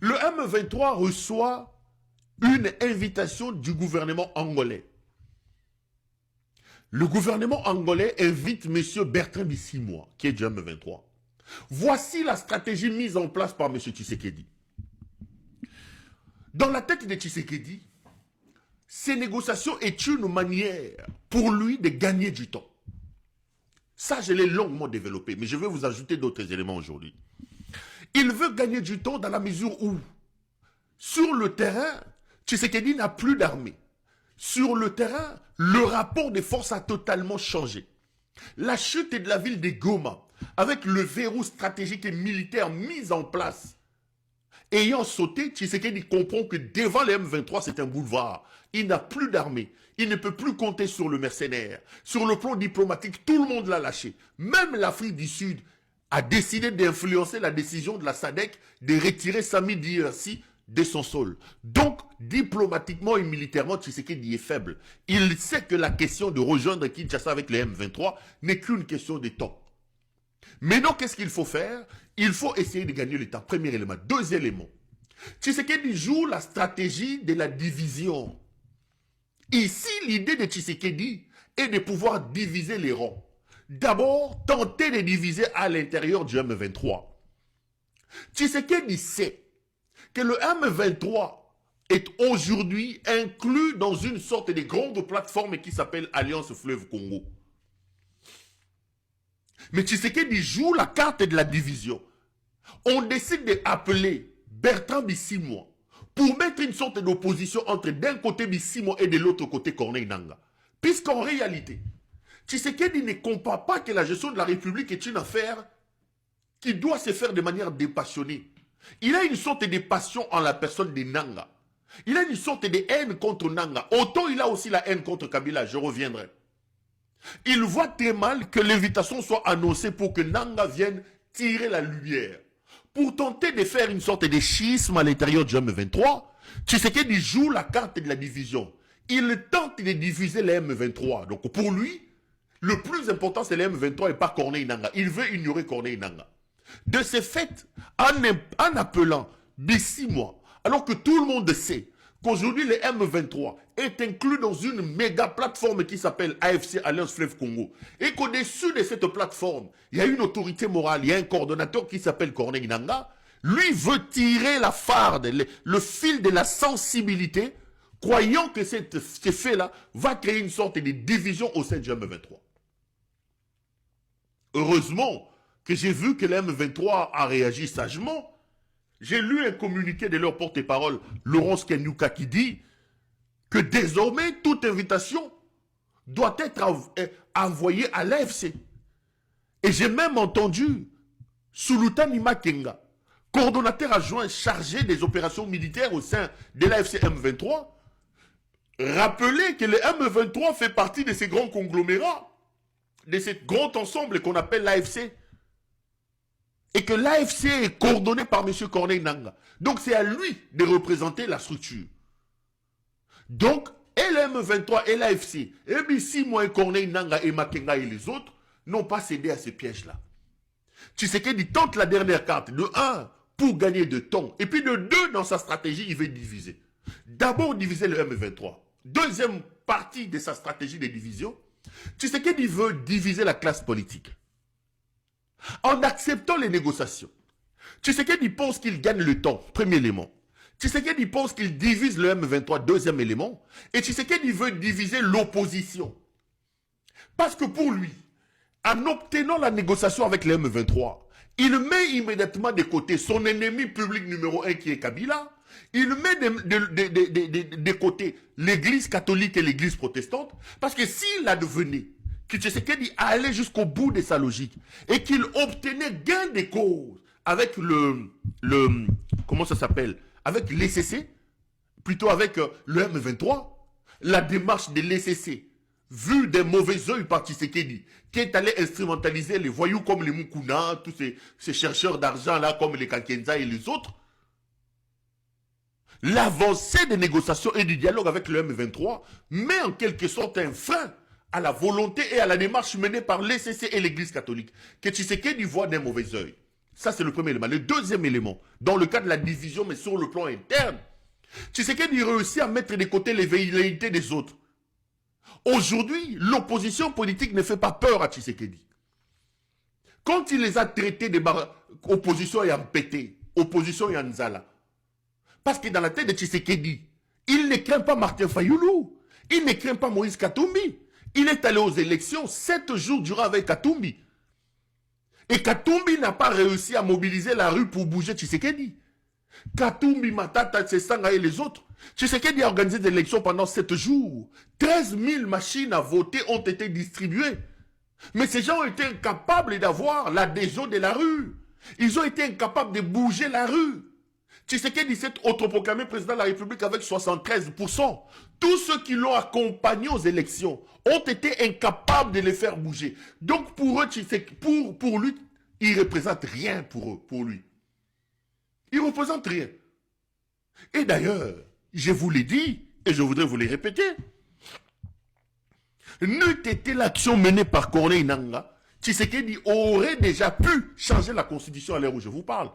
Le M23 reçoit une invitation du gouvernement angolais. Le gouvernement angolais invite M. Bertrand Bisimwa, qui est du M23. Voici la stratégie mise en place par M. Tshisekedi. Dans la tête de Tshisekedi, ces négociations est une manière pour lui de gagner du temps. Ça, je l'ai longuement développé, mais je vais vous ajouter d'autres éléments aujourd'hui. Il veut gagner du temps dans la mesure où, sur le terrain, Tshisekedi n'a plus d'armée. Sur le terrain, le rapport des forces a totalement changé. La chute de la ville de Goma, avec le verrou stratégique et militaire mis en place, ayant sauté, Tshisekedi comprend que devant les M23, c'est un boulevard. Il n'a plus d'armée. Il ne peut plus compter sur le mercenaire. Sur le plan diplomatique, tout le monde l'a lâché. Même l'Afrique du Sud a décidé d'influencer la décision de la SADC de retirer Sami Diarsi de son sol. Donc, diplomatiquement et militairement, Tshisekedi est faible. Il sait que la question de rejoindre Kinshasa avec les M23 n'est qu'une question de temps. Maintenant, qu'est-ce qu'il faut faire? Il faut essayer de gagner le temps. Premier élément. Deuxième élément. Tshisekedi joue la stratégie de la division. Ici, l'idée de Tshisekedi est de pouvoir diviser les rangs. D'abord, tenter de diviser à l'intérieur du M23. Tshisekedi sait que le M23 est aujourd'hui inclus dans une sorte de grande plateforme qui s'appelle Alliance Fleuve Congo. Mais Tshisekedi joue la carte de la division. On décide d'appeler Bertrand Bisimwa pour mettre une sorte d'opposition entre d'un côté Bisimwa et de l'autre côté Corneille Nangaa. Puisqu'en réalité, Tshisekedi ne comprend pas que la gestion de la République est une affaire qui doit se faire de manière dépassionnée. Il a une sorte de passion en la personne de Nangaa. Il a une sorte de haine contre Nangaa. Autant il a aussi la haine contre Kabila, je reviendrai. Il voit très mal que l'invitation soit annoncée pour que Nangaa vienne tirer la lumière. Pour tenter de faire une sorte de schisme à l'intérieur du M23, Tshisekedi joue la carte de la division. Il tente de diviser les M23. Donc pour lui, le plus important c'est les M23 et pas Corneille Nangaa. Il veut ignorer Corneille Nangaa. De ce fait, en appelant Bisimwa, alors que tout le monde sait qu'aujourd'hui le M23 est inclus dans une méga plateforme qui s'appelle AFC, Alliance Fleuve Congo, et qu'au-dessus de cette plateforme, il y a une autorité morale, il y a un coordonnateur qui s'appelle Corneille Nangaa, lui veut tirer la farde, le fil de la sensibilité, croyant que ce fait-là va créer une sorte de division au sein du M23. Heureusement que j'ai vu que le M23 a réagi sagement. J'ai lu un communiqué de leur porte-parole, Laurence Kenyuka, qui dit que désormais, toute invitation doit être envoyée à l'AFC. Et j'ai même entendu Sulutani Makenga, coordonnateur adjoint chargé des opérations militaires au sein de l'AFC M23, rappeler que le M23 fait partie de ces grands conglomérats, de ce grand ensemble qu'on appelle l'AFC. Et que l'AFC est coordonné par M. Corneille Nangaa. Donc c'est à lui de représenter la structure. Donc, et le M23 et l'AFC, et Bisimwa et Corneille Nangaa et Makenga et les autres, n'ont pas cédé à ces pièges-là. Tshisekedi tente la dernière carte, de 1, pour gagner de temps, et puis de 2, dans sa stratégie, il veut diviser. D'abord, diviser le M23. Deuxième partie de sa stratégie de division, Tshisekedi veut diviser la classe politique. En acceptant les négociations, Tshisekedi pense qu'il gagne le temps, premier élément. Tshisekedi pense qu'il divise le M23, deuxième élément. Et Tshisekedi veut diviser l'opposition. Parce que pour lui, en obtenant la négociation avec le M23, il met immédiatement de côté son ennemi public numéro 1 qui est Kabila. Il met de côté l'église catholique et l'église protestante. Parce que s'il advenait que Tshisekedi allait jusqu'au bout de sa logique et qu'il obtenait gain de cause avec comment ça s'appelle, avec l'ECC, plutôt avec le M23, la démarche de l'ECC, vue des mauvais yeux par Tshisekedi, qui est allé instrumentaliser les voyous comme les Mukuna, tous ces chercheurs d'argent là, comme les Kankenza et les autres, l'avancée des négociations et du dialogue avec le M23 met en quelque sorte un frein à la volonté et à la démarche menée par l'ECC et l'Église catholique, que Tshisekedi voit d'un mauvais œil. Ça, c'est le premier élément. Le deuxième élément, dans le cas de la division, mais sur le plan interne, Tshisekedi réussit à mettre de côté les velléités des autres. Aujourd'hui, l'opposition politique ne fait pas peur à Tshisekedi. Quand il les a traités d'opposition et pété, opposition et Nzala, parce que dans la tête de Tshisekedi, il ne craint pas Martin Fayoulou, il ne craint pas Moïse Katumbi. Il est allé aux élections 7 jours durant avec Katumbi. Et Katumbi n'a pas réussi à mobiliser la rue pour bouger Tshisekedi. Katumbi, Matata, Tsesanga et les autres. Tshisekedi a organisé des élections pendant 7 jours. 13 000 machines à voter ont été distribuées. Mais ces gens ont été incapables d'avoir l'adhésion de la rue. Ils ont été incapables de bouger la rue. Tshisekedi s'est autoproclamé président de la République avec 73%. Tous ceux qui l'ont accompagné aux élections ont été incapables de les faire bouger. Donc pour eux, pour lui, il ne représente rien pour lui. Il ne représente rien. Et d'ailleurs, je vous l'ai dit, et je voudrais vous le répéter, n'eût été l'action menée par Corneille Nangaa, Tshisekedi aurait déjà pu changer la constitution à l'heure où je vous parle.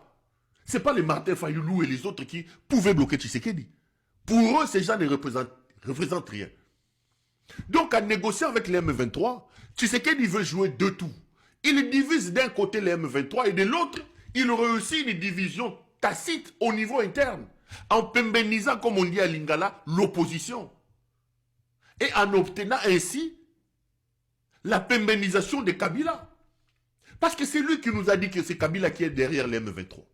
Ce n'est pas les Martin Fayoulou et les autres qui pouvaient bloquer Tshisekedi. Pour eux, ces gens ne représentent rien. Donc, en négociant avec les M23, Tshisekedi veut jouer deux tours. Il divise d'un côté les M23 et de l'autre, il réussit une division tacite au niveau interne, en pembénisant, comme on dit à Lingala, l'opposition. Et en obtenant ainsi la pembénisation de Kabila. Parce que c'est lui qui nous a dit que c'est Kabila qui est derrière les M23.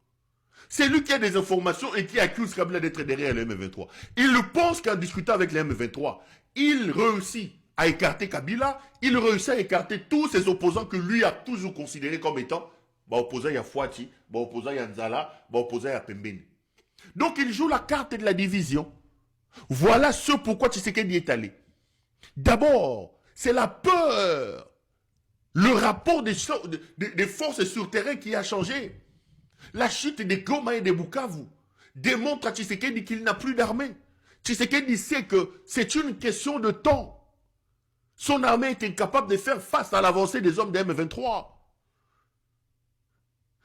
C'est lui qui a des informations et qui accuse Kabila d'être derrière les M23. Il pense qu'en discutant avec les M23, il réussit à écarter Kabila, il réussit à écarter tous ses opposants que lui a toujours considérés comme étant opposants à Fouati, opposants à Nzala, opposants à Pembeni. Donc il joue la carte de la division. Voilà ce pourquoi Tshisekedi est allé. D'abord, c'est la peur. Le rapport des forces sur terrain qui a changé. La chute des Goma et des Bukavu démontre à Tshisekedi qu'il n'a plus d'armée. Tshisekedi sait que c'est une question de temps. Son armée est incapable de faire face à l'avancée des hommes de M23.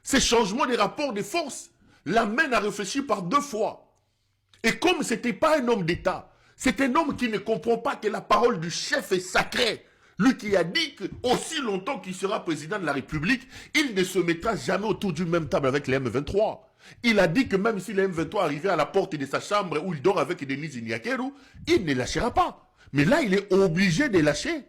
Ces changements des rapports de force l'amènent à réfléchir par deux fois. Et comme ce n'était pas un homme d'État, c'est un homme qui ne comprend pas que la parole du chef est sacrée. Lui qui a dit qu'aussi longtemps qu'il sera président de la République, il ne se mettra jamais autour d'une même table avec les M23. Il a dit que même si les M23 arrivaient à la porte de sa chambre où il dort avec Denis Inyakeru, il ne lâchera pas. Mais là, il est obligé de lâcher.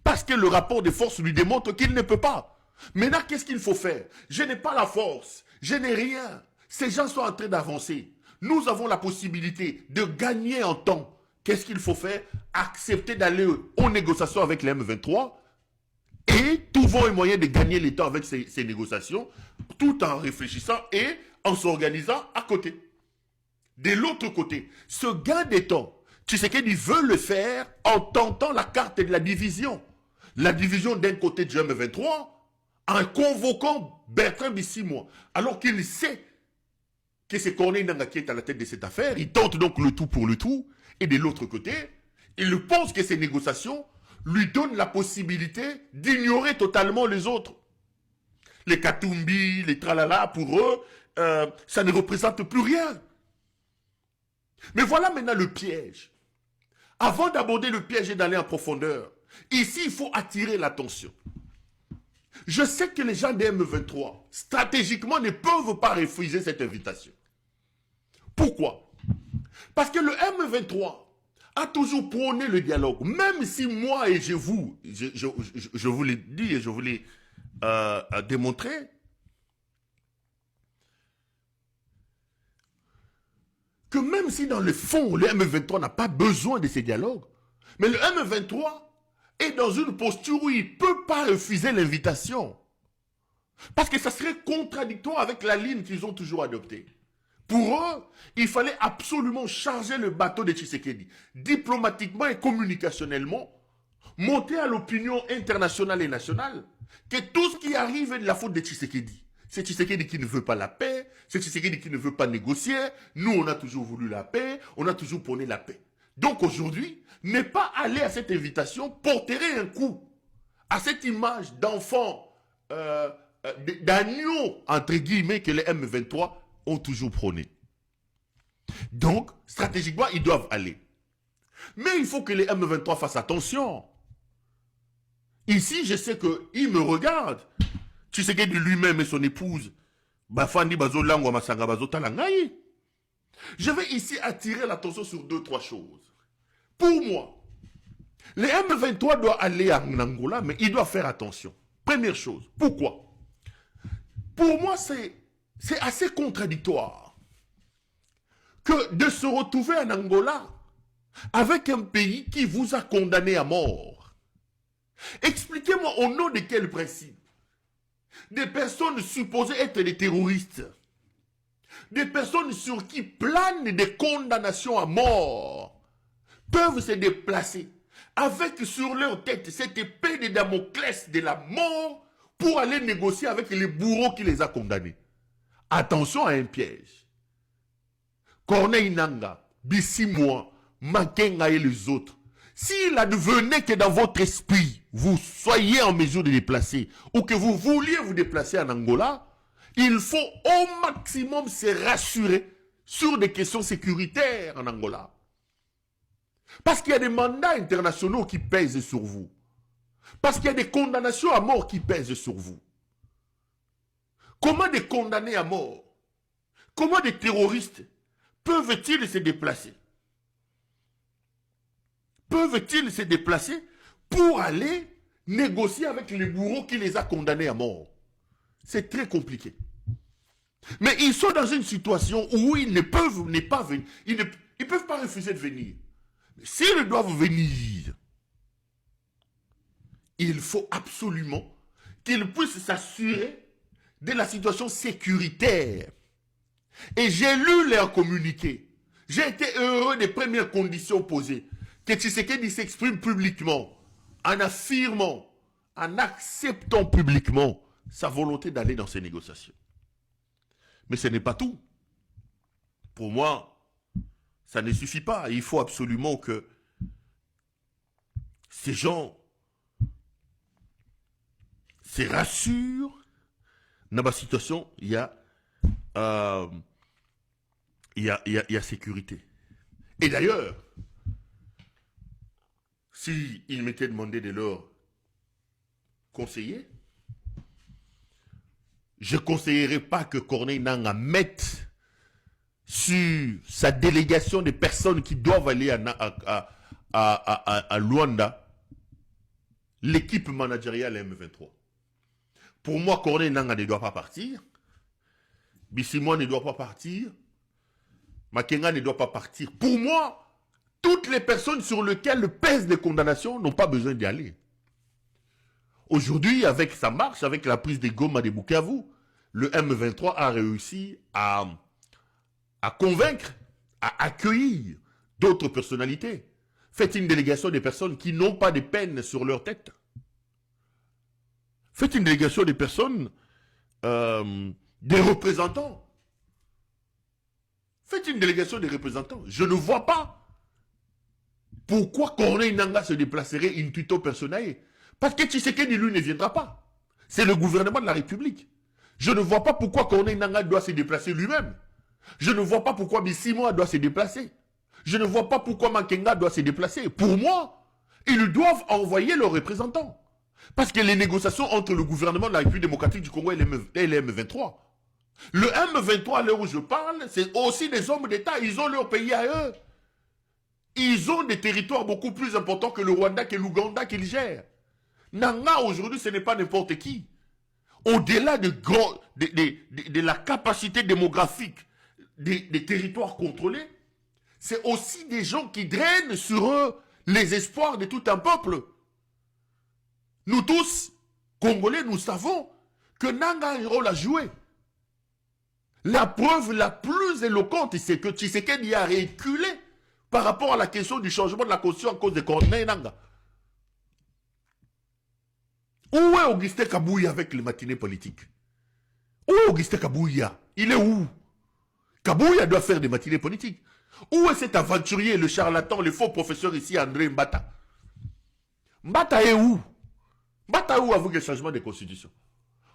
Parce que le rapport de force lui démontre qu'il ne peut pas. Maintenant, qu'est-ce qu'il faut faire? Je n'ai pas la force. Je n'ai rien. Ces gens sont en train d'avancer. Nous avons la possibilité de gagner en temps. Qu'est-ce qu'il faut faire? Accepter d'aller aux négociations avec les M23 et trouvons un moyen de gagner le temps avec ces négociations tout en réfléchissant et en s'organisant à côté. De l'autre côté, ce gain de temps, Tshisekedi veut le faire en tentant la carte de la division. La division d'un côté du M23 en convoquant Bertrand Bisimwa alors qu'il sait que c'est Corneille Nangaa qui est à la tête de cette affaire. Il tente donc le tout pour le tout. Et de l'autre côté, il pense que ces négociations lui donnent la possibilité d'ignorer totalement les autres. Les Katumbi, les tralala, pour eux, ça ne représente plus rien. Mais voilà maintenant le piège. Avant d'aborder le piège et d'aller en profondeur, ici, il faut attirer l'attention. Je sais que les gens des M23, stratégiquement, ne peuvent pas refuser cette invitation. Pourquoi? Parce que le M23 a toujours prôné le dialogue. Même si moi et je vous l'ai dit et je vous l'ai démontré, que même si dans le fond, le M23 n'a pas besoin de ces dialogues, mais le M23 est dans une posture où il ne peut pas refuser l'invitation. Parce que ça serait contradictoire avec la ligne qu'ils ont toujours adoptée. Pour eux, il fallait absolument charger le bateau de Tshisekedi, diplomatiquement et communicationnellement, monter à l'opinion internationale et nationale que tout ce qui arrive est de la faute de Tshisekedi. C'est Tshisekedi qui ne veut pas la paix, c'est Tshisekedi qui ne veut pas négocier. Nous, on a toujours voulu la paix, on a toujours prôné la paix. Donc aujourd'hui, ne pas aller à cette invitation porterait un coup à cette image d'enfant d'agneau, entre guillemets, que les M23 ont toujours prôné. Donc, stratégiquement, ils doivent aller. Mais il faut que les M23 fassent attention. Ici, je sais qu'ils me regardent. Tu sais que lui-même et son épouse, Bafandi Bazo Langwa Masanga Bazo Talangaï. Je vais ici attirer l'attention sur 2-3 choses. Pour moi, les M23 doivent aller en Angola, mais ils doivent faire attention. Première chose, pourquoi? Pour moi, c'est assez contradictoire que de se retrouver en Angola avec un pays qui vous a condamné à mort. Expliquez-moi au nom de quel principe des personnes supposées être des terroristes, des personnes sur qui planent des condamnations à mort, peuvent se déplacer avec sur leur tête cette épée de Damoclès de la mort pour aller négocier avec les bourreaux qui les a condamnés. Attention à un piège. Corneille Nangaa, Bissimoa, Makenga et les autres, s'il advenait que dans votre esprit, vous soyez en mesure de déplacer, ou que vous vouliez vous déplacer en Angola, il faut au maximum se rassurer sur des questions sécuritaires en Angola. Parce qu'il y a des mandats internationaux qui pèsent sur vous. Parce qu'il y a des condamnations à mort qui pèsent sur vous. Comment des condamnés à mort, comment des terroristes peuvent-ils se déplacer? Peuvent-ils se déplacer pour aller négocier avec les bourreaux qui les a condamnés à mort? C'est très compliqué. Mais ils sont dans une situation où ils ne peuvent pas venir. Ils ne peuvent pas refuser de venir. Mais s'ils doivent venir, il faut absolument qu'ils puissent s'assurer de la situation sécuritaire. Et j'ai lu leur communiqué. J'ai été heureux des premières conditions posées. Que Tshisekedi s'exprime publiquement, en affirmant, en acceptant publiquement sa volonté d'aller dans ces négociations. Mais ce n'est pas tout. Pour moi, ça ne suffit pas. Il faut absolument que ces gens se rassurent. Dans ma situation, il y a sécurité. Et d'ailleurs, s'ils m'étaient demandé de leur conseiller, je ne conseillerais pas que Corneille Nangaa mette sur sa délégation des personnes qui doivent aller à Luanda l'équipe managériale M23. Pour moi, Corneille Nangaa ne doit pas partir. Bissimoa ne doit pas partir. Makenga ne doit pas partir. Pour moi, toutes les personnes sur lesquelles pèsent des condamnations n'ont pas besoin d'y aller. Aujourd'hui, avec sa marche, avec la prise des Goma de Bukavu, le M23 a réussi à convaincre, à accueillir d'autres personnalités. Faites une délégation des personnes qui n'ont pas de peine sur leur tête. Faites une délégation des personnes, des représentants. Faites une délégation des représentants. Je ne vois pas pourquoi Corneille Nangaa se déplacerait in tuito personae. Parce que Tshisekedi, lui, ne viendra pas. C'est le gouvernement de la République. Je ne vois pas pourquoi Corneille Nangaa doit se déplacer lui-même. Je ne vois pas pourquoi Bissimoa doit se déplacer. Je ne vois pas pourquoi Makenga doit se déplacer. Pour moi, ils doivent envoyer leurs représentants. Parce que les négociations entre le gouvernement de la République démocratique du Congo et les M23. Le M23, à l'heure où je parle, c'est aussi des hommes d'État. Ils ont leur pays à eux. Ils ont des territoires beaucoup plus importants que le Rwanda, que l'Ouganda qu'ils gèrent. Nangaa, aujourd'hui, ce n'est pas n'importe qui. Au-delà de la capacité démographique des territoires contrôlés, c'est aussi des gens qui drainent sur eux les espoirs de tout un peuple. Nous tous, Congolais, nous savons que Nangaa a un rôle à jouer. La preuve la plus éloquente, c'est que Tshisekedi a reculé par rapport à la question du changement de la constitution à cause de Corneille Nangaa. Où est Augustin Kabouya avec les matinées politiques? Où est Augustin Kabouya? Il est où? Kabouya doit faire des matinées politiques. Où est cet aventurier, le charlatan, le faux professeur ici, André Mbata? Mbata est où? Mbata est où avec le changement de constitution?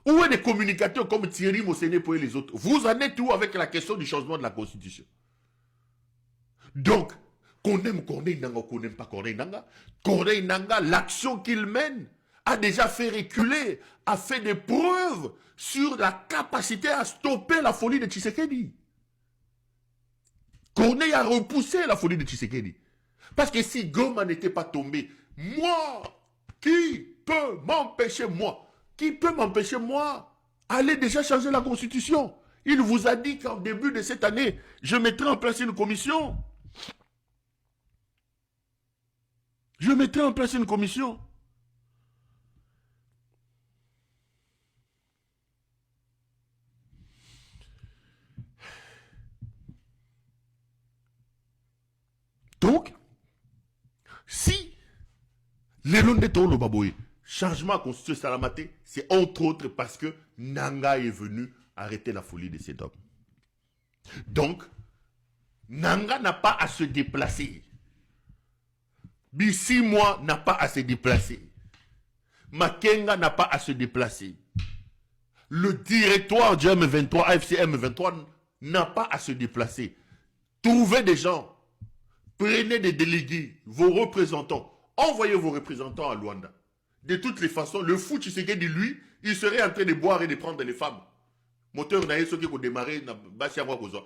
Où est les communicateurs comme Thierry Mosséné pour les autres? Vous en êtes où avec la question du changement de la Constitution? Donc, qu'on aime Corneille Nangaa, qu'on n'aime pas Corneille Nangaa, l'action qu'il mène a déjà fait reculer, a fait des preuves sur la capacité à stopper la folie de Tshisekedi. Corneille a repoussé la folie de Tshisekedi. Parce que si Goma n'était pas tombé, moi, qui peut m'empêcher, aller déjà changer la Constitution? Il vous a dit qu'en début de cette année, je mettrai en place une commission. Donc, si les Londres de Baboye, changement constitutionnel Salamaté, c'est entre autres parce que Nangaa est venu arrêter la folie de cet homme. Donc, Nangaa n'a pas à se déplacer. Bissimois n'a pas à se déplacer. Makenga n'a pas à se déplacer. Le directoire du M23, AFC M23, n'a pas à se déplacer. Trouvez des gens. Prenez des délégués, vos représentants. Envoyez vos représentants à Luanda. De toutes les façons, le fou Tshisekedi, lui, il serait en train de boire et de prendre les femmes. Moteur n'a ce qui a démarré, Basia Wakozo.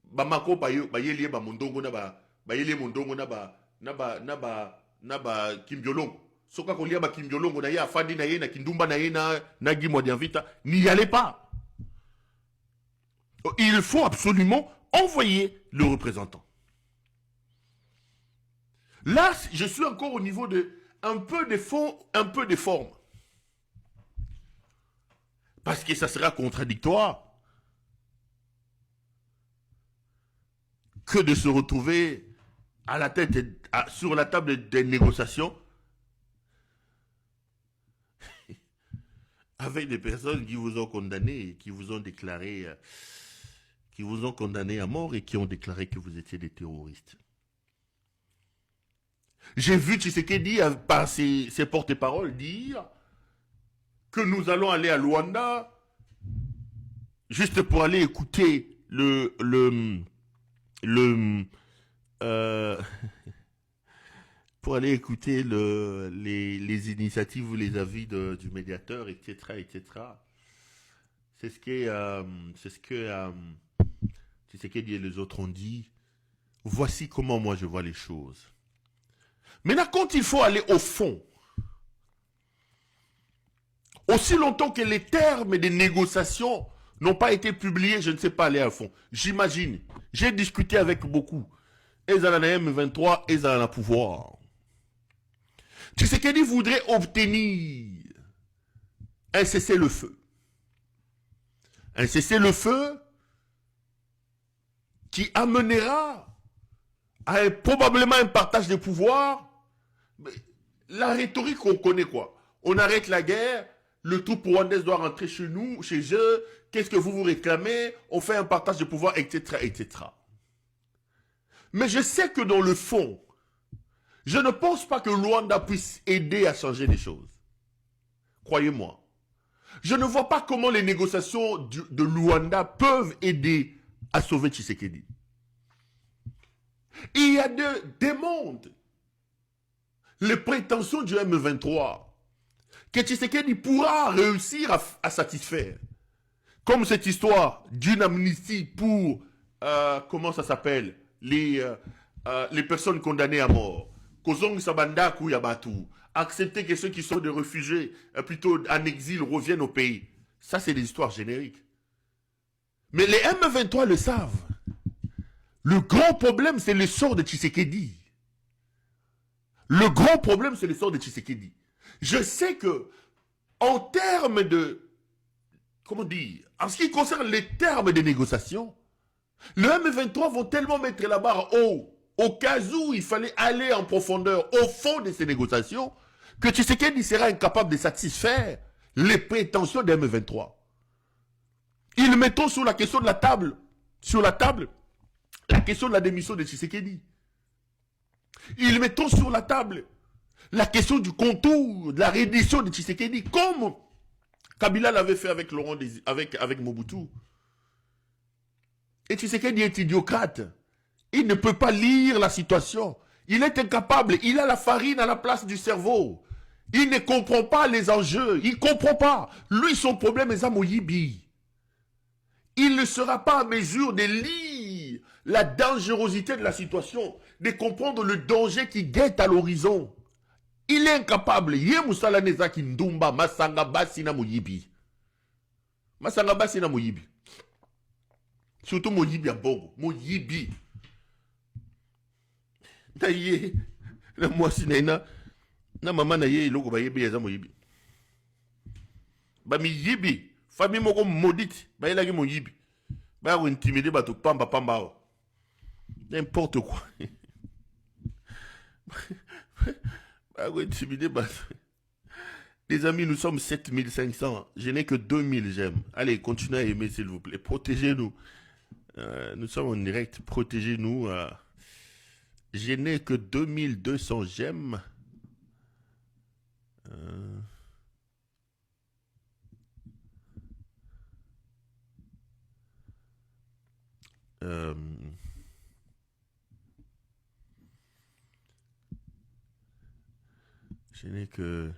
Bamako, Bayeli, Bamondongo, Bayeli Mondongo, Naba Kim Jolong. Soka Kolia, Kim Jolong, Naya, Fadi, Naya, Kindumba, Naya, Nagi Modianvita. N'y allez pas. Il faut absolument envoyer le représentant. Là, je suis encore au niveau de un peu de fond, un peu de forme. Parce que ça sera contradictoire que de se retrouver à la tête, sur la table des négociations avec des personnes qui vous ont condamné, qui vous ont déclaré, qui vous ont condamné à mort et qui ont déclaré que vous étiez des terroristes. J'ai vu Tshisekedi, par ses porte-paroles, dire que nous allons aller à Luanda juste pour aller écouter pour aller écouter les initiatives ou les avis du médiateur, etc., etc. C'est ce que Tshisekedi et les autres ont dit. Voici comment moi je vois les choses. Maintenant, quand il faut aller au fond, aussi longtemps que les termes des négociations n'ont pas été publiés, je ne sais pas aller à fond. J'imagine, j'ai discuté avec beaucoup. Ezalana M23, Ezalana pouvoir. Tshisekedi voudrait obtenir un cessez-le-feu. Un cessez-le-feu qui amènera à probablement un partage de pouvoir. La rhétorique, on connaît quoi? On arrête la guerre, le troupe rwandaise doit rentrer chez nous, chez eux, qu'est-ce que vous réclamez? On fait un partage de pouvoir, etc., etc. Mais je sais que dans le fond, je ne pense pas que Luanda puisse aider à changer les choses. Croyez-moi. Je ne vois pas comment les négociations de Luanda peuvent aider à sauver Tshisekedi. Il y a des mondes. Les prétentions du M23 que Tshisekedi pourra réussir à satisfaire. Comme cette histoire d'une amnistie pour, comment ça s'appelle, les personnes condamnées à mort. Kozong Sabanda Kouyabatu. Accepter que ceux qui sont des réfugiés, plutôt en exil, reviennent au pays. Ça, c'est des histoires génériques. Mais les M23 le savent. Le grand problème, c'est le sort de Tshisekedi. Le grand problème, c'est le sort de Tshisekedi. Je sais que, en termes de, comment dire, en ce qui concerne les termes de négociation, le M23 vont tellement mettre la barre haut, au cas où il fallait aller en profondeur, au fond de ces négociations, que Tshisekedi sera incapable de satisfaire les prétentions des M23. Ils mettront sur la question de la table, la question de la démission de Tshisekedi. Ils mettront sur la table la question du contour, de la reddition de Tshisekedi, comme Kabila l'avait fait avec avec Mobutu. Et Tshisekedi est idiocrate. Il ne peut pas lire la situation. Il est incapable. Il a la farine à la place du cerveau. Il ne comprend pas les enjeux. Il ne comprend pas. Lui, son problème est à Moyibi. Il ne sera pas à mesure de lire la dangerosité de la situation, de comprendre le danger qui guette à l'horizon. Il est incapable. Yé Moussala Nezaki Ndumba, Masanga Basina Moyibi. Masanga Basina Moyibi. Surtout Moyibi à Bogo. Moyibi. Naye. Na moi sinena. Na maman naye iloko ba yebi yaza Moyibi. Ba mi yibi. Famille moko maudite. Ba yelaki Moyibi. Ba ko intimider ba to pamba pamba. N'importe quoi. Ba ko intimider ba. Les amis, nous sommes 7500. Je n'ai que 2000 j'aime. Allez, continuez à aimer, s'il vous plaît. Protégez-nous. Nous sommes en direct. Protégez-nous. Je n'ai que 2200 j'aime. Je n'ai que